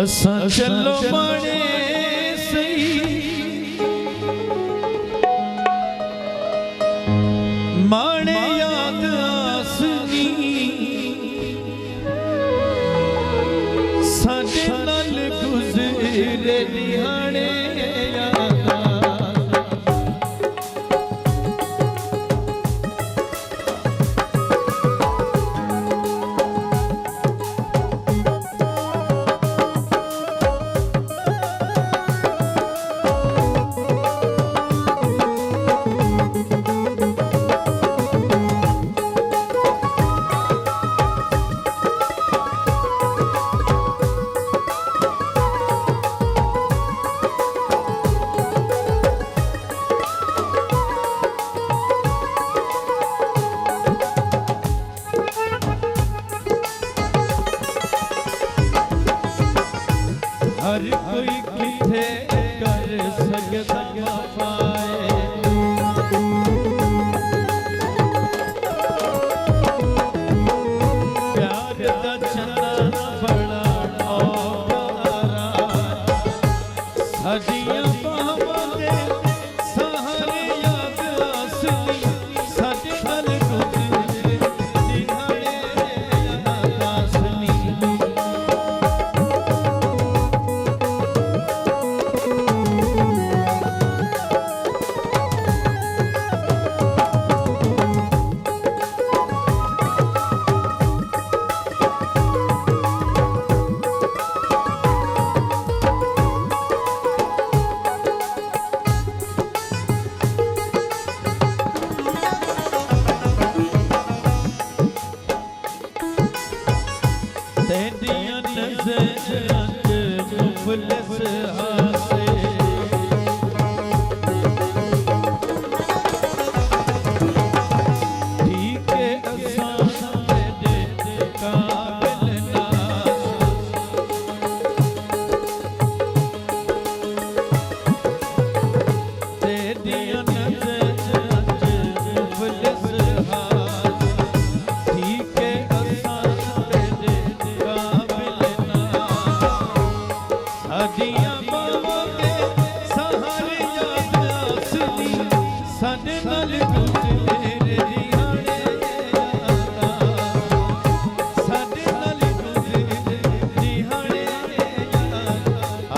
असां चलो माने सही माने याद आसनी साडे नाल गुज़रे दिहाने हर कोई किथे कर सकदा वफाए प्यार दा चलना बड़ा औकारा साडियां बाहां दे सहारे याद आसनी साडे नाल गुज़रे दिहाड़े याद आसनी तेरियां नज़रां च मुफलिस हासे ठीक है असां तेरे काबिल ना तेरियां नज़रां च मुफलिस हासे ठीक है साडियां बाहों दे सहारे याद आसनी साडे नाल गुज़रे दिहाड़े साडे नाल गुज़रे दिहाड़े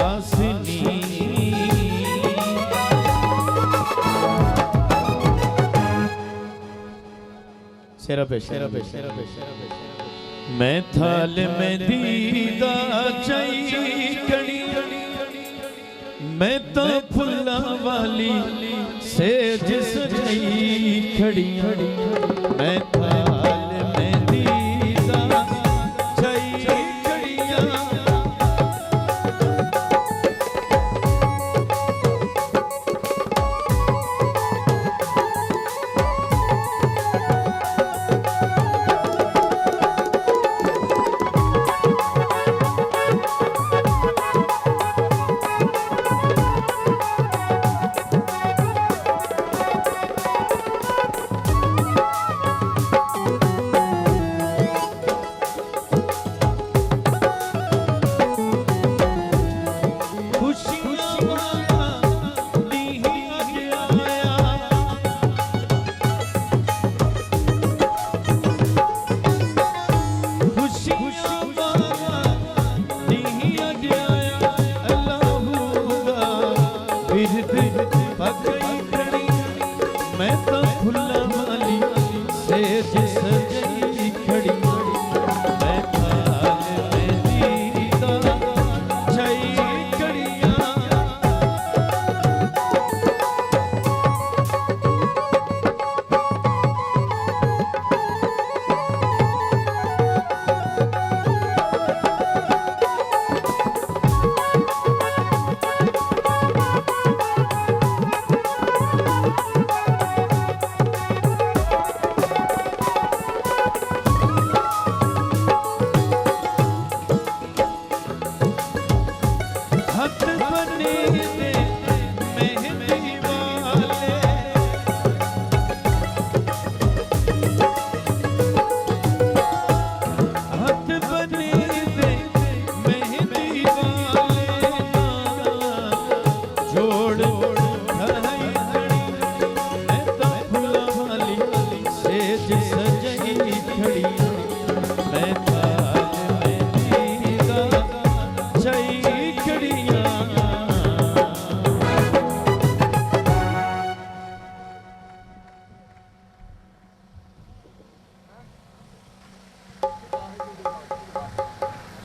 आसनी शेरा पे मैं थाल में दीदा चाई कड़ी मैं तो फुल्ला वाली सेज सजाई खड़ी मैं थाल में दीदा चाई कड़ियां मैं तो फुल्ला वाली सेज सजाई खड़ी मैं थाल में दीदा चाई कड़ियां छोड़